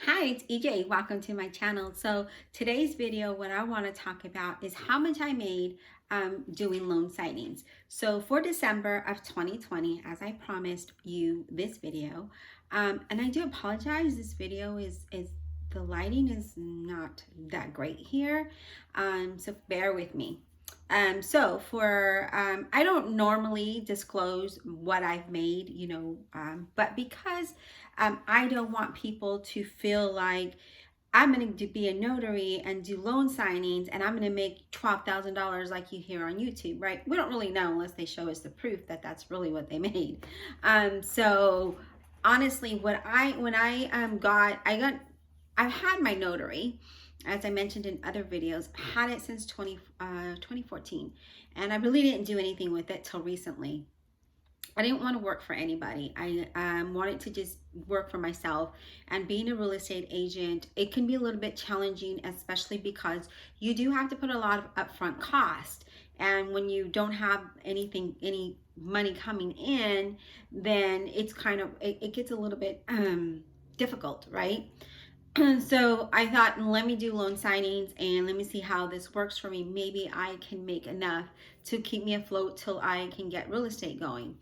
Hi, it's EJ. Welcome to my channel. So today's video, what I want to talk about is how much I made doing loan signings. So for December of 2020, as I promised you this video, and I do apologize, this video is the lighting is not that great here. So bear with me. I don't normally disclose what I've made, but because I don't want people to feel like I'm going to be a notary and do loan signings and I'm going to make $12,000 like you hear on YouTube, right? We don't really know unless they show us the proof that that's really what they made. So honestly, I've had my notary, as I mentioned in other videos, had it since 2014, and I really didn't do anything with it till recently. I didn't want to work for anybody. I wanted to just work for myself. And being a real estate agent, it can be a little bit challenging, especially because you do have to put a lot of upfront cost. And when you don't have any money coming in, then it gets a little bit difficult, right? So I thought, let me do loan signings and let me see how this works for me. Maybe I can make enough to keep me afloat till I can get real estate going.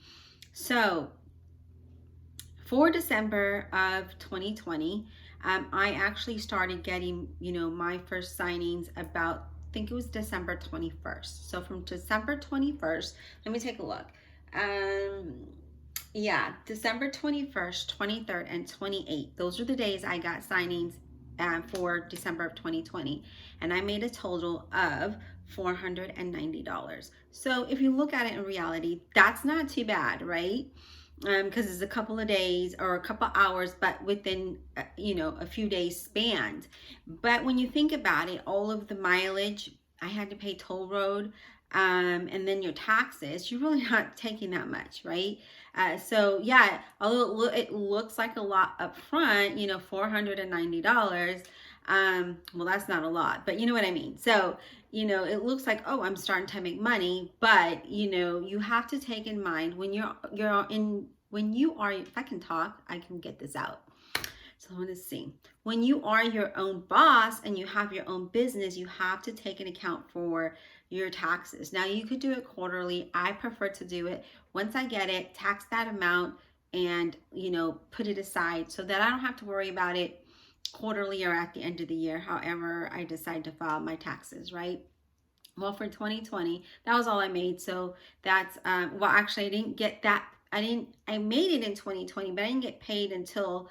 So for December of 2020, I actually started getting, my first signings about, I think it was December 21st. So from December 21st, let me take a look. Yeah, December 21st, 23rd, and 28th. Those are the days I got signings for December of 2020. And I made a total of $490. So if you look at it in reality, that's not too bad, right? Because it's a couple of days or a couple hours, but within a few days spanned. But when you think about it, all of the mileage I had to pay toll road, and then your taxes, you're really not taking that much, right? So yeah, although it looks like a lot up front, $490. Well, that's not a lot, but you know what I mean. So it looks like, oh, I'm starting to make money, but you have to take in mind when you are, if I can talk, I can get this out. So I want to see. When you are your own boss and you have your own business, you have to take an account for your taxes. Now you could do it quarterly. I prefer to do it once I get it, tax that amount, and put it aside so that I don't have to worry about it quarterly or at the end of the year, however I decide to file my taxes, right? Well, for 2020, that was all I made. So that's well, actually, I didn't get that. I made it in 2020, but I didn't get paid until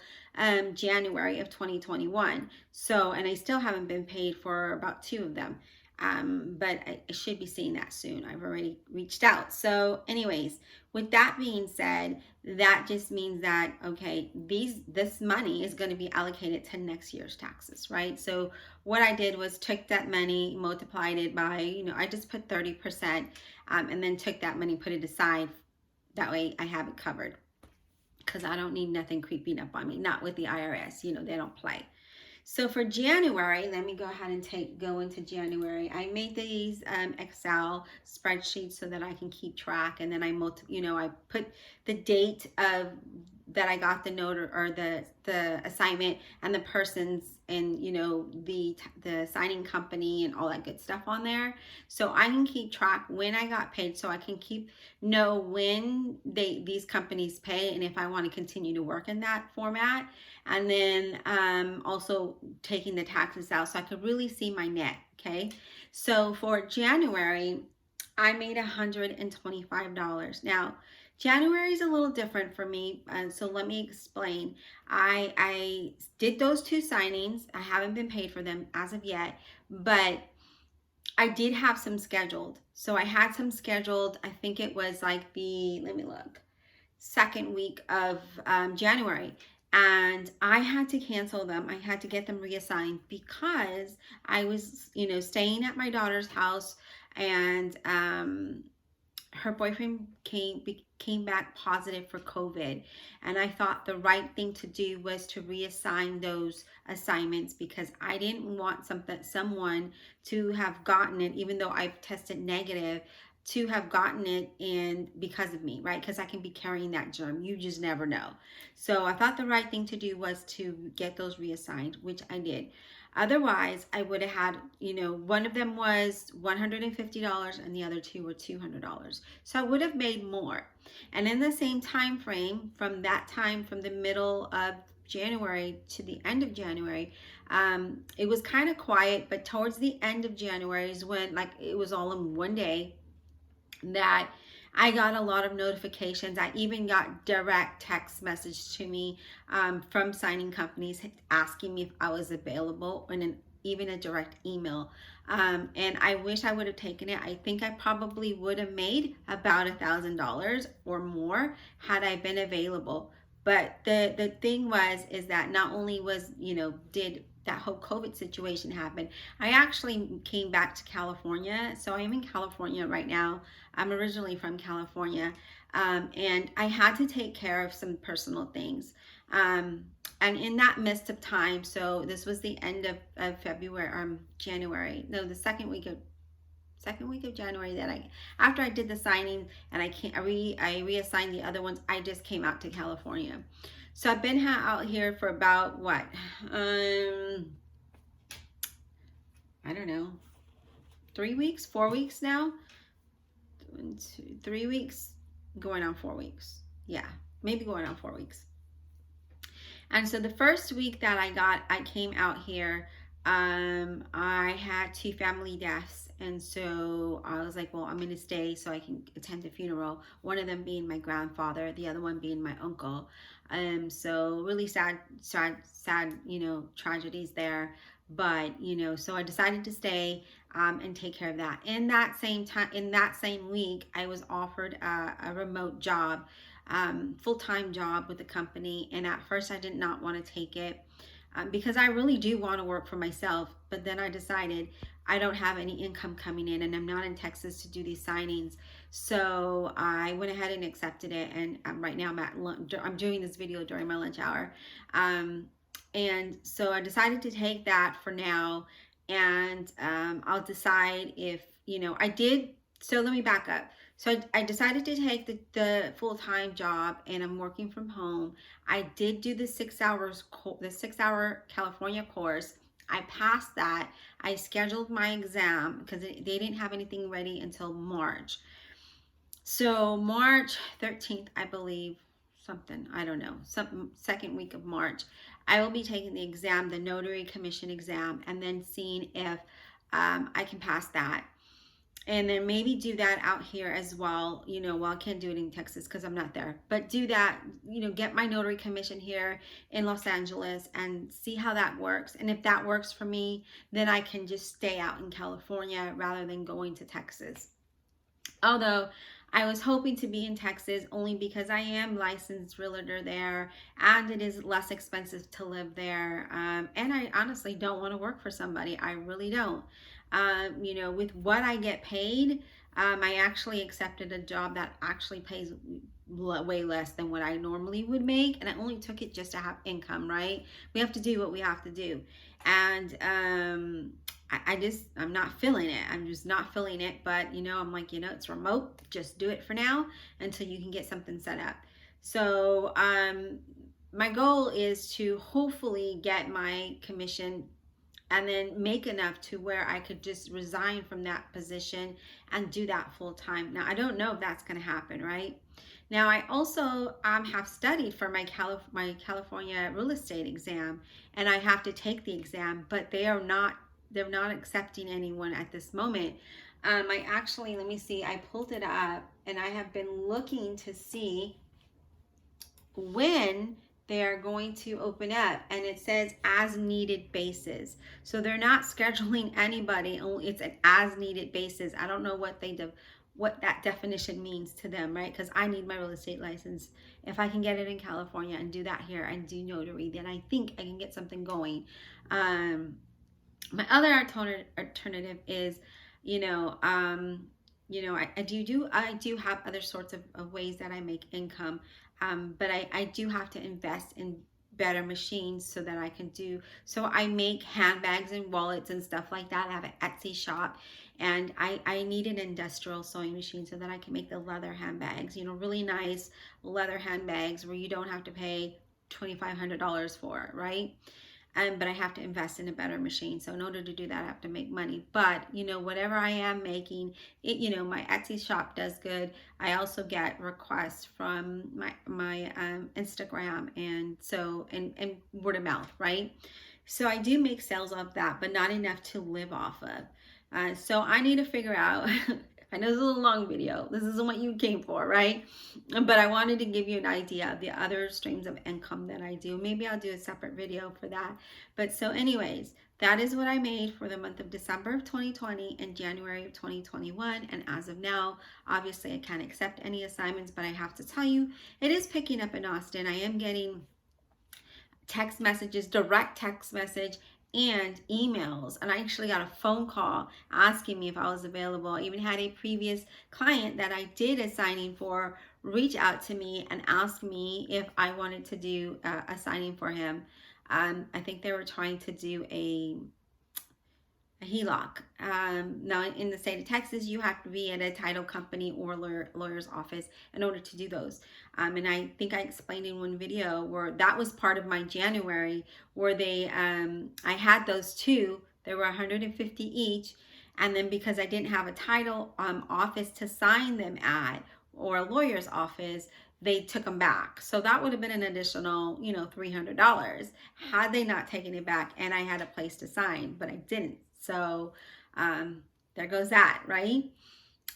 January of 2021. So, and I still haven't been paid for about two of them. But I should be seeing that soon. I've already reached out. So, anyways, with that being said, that just means that okay, this money is going to be allocated to next year's taxes, right? So what I did was took that money, multiplied it by, I just put 30%, and then took that money, put it aside. That way I have it covered because I don't need nothing creeping up on me, not with the IRS. They don't play. So for January, let me go ahead and go into January. I made these Excel spreadsheets so that I can keep track, and then I put the date of that I got the note or the assignment and the persons and the signing company and all that good stuff on there, so I can keep track when I got paid, so I can know when these companies pay and if I want to continue to work in that format. And then also taking the taxes out so I could really see my net. Okay, so for January I made $125. Now January is a little different for me, so let me explain. I did those two signings. I haven't been paid for them as of yet, but I did have some scheduled. So I had some scheduled. I think it was like let me look, second week of January. And I had to cancel them. I had to get them reassigned because I was, staying at my daughter's house, and her boyfriend came back positive for COVID, and I thought the right thing to do was to reassign those assignments because I didn't want someone to have gotten it, even though I've tested negative. to have gotten it in because of me, right? Because I can be carrying that germ. You just never know. So I thought the right thing to do was to get those reassigned, which I did. Otherwise, I would have had, one of them was $150 and the other two were $200. So I would have made more. And in the same time frame, from that time, from the middle of January to the end of January, it was kind of quiet, but towards the end of January is when, like, it was all in one day that I got a lot of notifications. I even got direct text message to me from signing companies asking me if I was available, and even a direct email. And I wish I would have taken it. I think I probably would have made about $1,000 or more had I been available. But the thing is that not only was, did that whole COVID situation happen, I actually came back to California. So I'm in California right now. I'm originally from California, and I had to take care of some personal things. And in that midst of time, so this was the end of February, January. No, the second week of January, that after I did the signing and I reassigned the other ones, I just came out to California. So I've been out here for about what? I don't know, 3 weeks, 4 weeks now. 1, 2, 3 weeks, going on 4 weeks. Yeah, maybe going on 4 weeks. And so the first week that I came out here, I had 2 family deaths. And so I was like, well, I'm going to stay so I can attend the funeral. One of them being my grandfather, the other one being my uncle. So really sad, tragedies there. But, so I decided to stay and take care of that. In that same week, I was offered a remote job, full-time job with the company. And at first I did not want to take it because I really do want to work for myself. But then I decided I don't have any income coming in and I'm not in Texas to do these signings. So I went ahead and accepted it. And right now I'm doing this video during my lunch hour. And so I decided to take that for now. And I'll decide if, I did. So let me back up. So I decided to take the full-time job, and I'm working from home. I did do the 6 hours, the 6-hour California course. I passed that. I scheduled my exam because they didn't have anything ready until March. So March 13th, I believe, I don't know, some second week of March, I will be taking the exam, the Notary Commission exam, and then seeing if I can pass that. And then maybe do that out here as well, well, I can't do it in Texas because I'm not there, but do that, get my Notary Commission here in Los Angeles and see how that works. And if that works for me, then I can just stay out in California rather than going to Texas. Although I was hoping to be in Texas only because I am licensed realtor there and it is less expensive to live there. And I honestly don't want to work for somebody. I really don't. With what I get paid, I actually accepted a job that actually pays way less than what I normally would make. And I only took it just to have income, right? We have to do what we have to do. And I'm not feeling it. I'm just not feeling it. But, I'm like, it's remote. Just do it for now until you can get something set up. So my goal is to hopefully get my commission and then make enough to where I could just resign from that position and do that full time. Now, I don't know if that's going to happen, right? Now, I also have studied for my California real estate exam, and I have to take the exam, but they're not accepting anyone at this moment. I actually, let me see, I pulled it up, and I have been looking to see when they are going to open up, and it says as needed basis. So they're not scheduling anybody, it's an as needed basis. I don't know what that definition means to them, right? Because I need my real estate license. If I can get it in California and do that here and do notary, then I think I can get something going. My other alternative is, I do have other sorts of ways that I make income. But I do have to invest in better machines so that I can so I make handbags and wallets and stuff like that. I have an Etsy shop, And I need an industrial sewing machine so that I can make the leather handbags, really nice leather handbags where you don't have to pay $2,500 for, right? But I have to invest in a better machine. So in order to do that, I have to make money. But whatever I am making, my Etsy shop does good. I also get requests from my Instagram, and word of mouth, right? So I do make sales of that, but not enough to live off of. So I need to figure out. I know this is a long video. This isn't what you came for, right? But I wanted to give you an idea of the other streams of income that I do. Maybe I'll do a separate video for that. But so anyways, that is what I made for the month of December of 2020 and January of 2021. And as of now, obviously I can't accept any assignments, but I have to tell you, it is picking up in Austin. I am getting text messages, direct text message, and emails. And I actually got a phone call asking me if I was available. I even had a previous client that I did a signing for reach out to me and ask me if I wanted to do a signing for him. I think they were trying to do a HELOC. Now, in the state of Texas, you have to be at a title company or lawyer's office in order to do those. And I think I explained in one video where that was part of my January, where I had those two. They were $150 each. And then because I didn't have a title office to sign them at, or a lawyer's office, they took them back. So that would have been an additional, $300 had they not taken it back and I had a place to sign, but I didn't. So there goes that, right?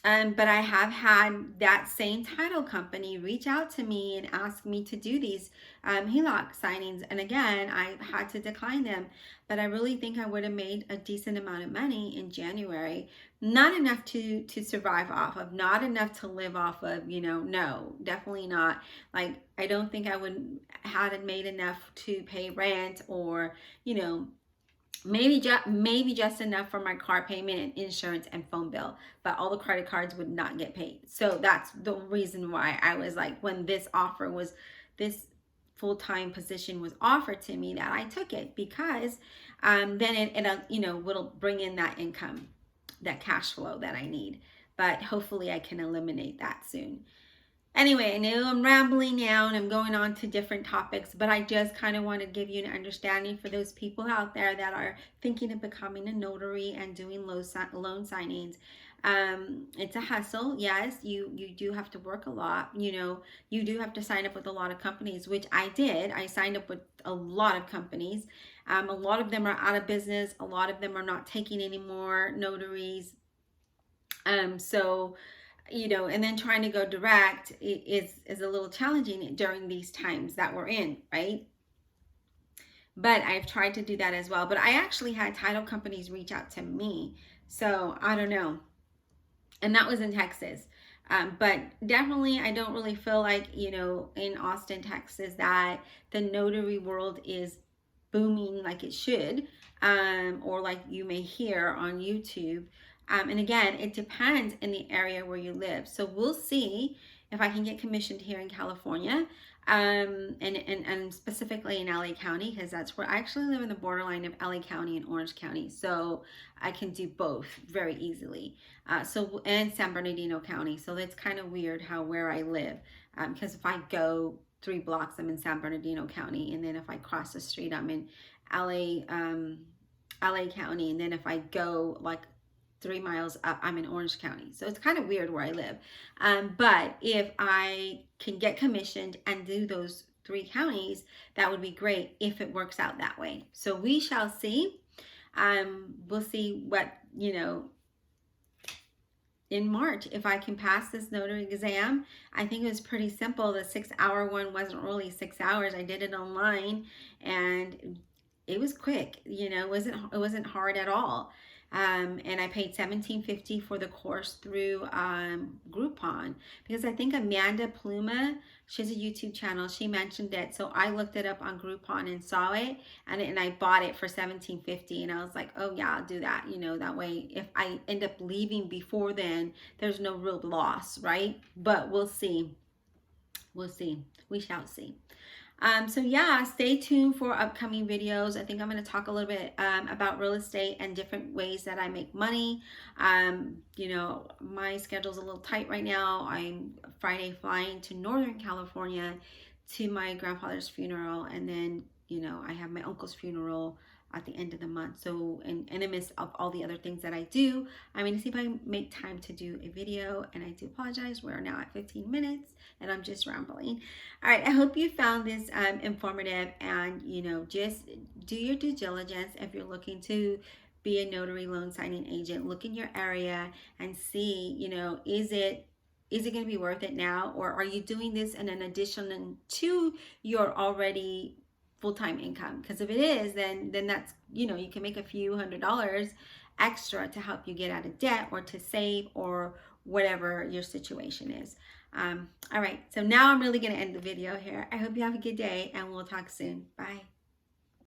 But I have had that same title company reach out to me and ask me to do these HELOC signings. And again, I had to decline them. But I really think I would have made a decent amount of money in January. Not enough to survive off of, not enough to live off of, no, definitely not. Like, I don't think I would have made enough to pay rent or, maybe just enough for my car payment and insurance and phone bill, but all the credit cards would not get paid. So that's the reason why I was like, when this full-time position was offered to me, that I took it, because then it will bring in that income, that cash flow that I need. But hopefully I can eliminate that soon. Anyway, I know I'm rambling now and I'm going on to different topics, but I just kind of want to give you an understanding for those people out there that are thinking of becoming a notary and doing loan signings. It's a hustle. Yes, you do have to work a lot. You do have to sign up with a lot of companies, which I did. I signed up with a lot of companies. A lot of them are out of business. A lot of them are not taking any more notaries. And then trying to go direct is a little challenging during these times that we're in, right? But I've tried to do that as well. But I actually had title companies reach out to me. So I don't know. And that was in Texas. But definitely, I don't really feel like, in Austin, Texas, that the notary world is booming like it should, or like you may hear on YouTube. And again, it depends in the area where you live. So we'll see if I can get commissioned here in California, and specifically in LA County, because that's where I actually live, in the borderline of LA County and Orange County. So I can do both very easily. And San Bernardino County. So that's kind of weird where I live, because if I go 3 blocks, I'm in San Bernardino County, and then if I cross the street, I'm in LA County, and then if I go like 3 miles up, I'm in Orange County. So it's kind of weird where I live. But if I can get commissioned and do those 3 counties, that would be great if it works out that way. So we shall see. We'll see what, in March, if I can pass this notary exam. I think it was pretty simple. The 6-hour one wasn't really 6 hours. I did it online and it was quick. It wasn't hard at all. And I paid $17.50 for the course through Groupon, because I think Amanda Pluma, she has a YouTube channel, she mentioned it. So I looked it up on Groupon and saw it, and I bought it for $17.50, and I was like, oh yeah, I'll do that. That way if I end up leaving before then, there's no real loss, right? But we'll see. We shall see. So yeah, stay tuned for upcoming videos. I think I'm going to talk a little bit about real estate and different ways that I make money. You know, my schedule's a little tight right now. I'm Friday flying to Northern California to my grandfather's funeral, and then you know I have my uncle's funeral at the end of the month. So in the midst of all the other things that I do, I'm going to see if I can make time to do a video. And I do apologize. We're now at 15 minutes, and I'm just rambling. All right, I hope you found this informative, and you know, just do your due diligence if you're looking to be a notary loan signing agent. Look in your area and see, you know, is it going to be worth it now, or are you doing this in an addition to your already full-time income? Because if it is, then that's, you know, you can make a few $100s extra to help you get out of debt or to save or whatever your situation is. All right, so now I'm really going to end the video here. I hope you have a good day, and we'll talk soon. Bye.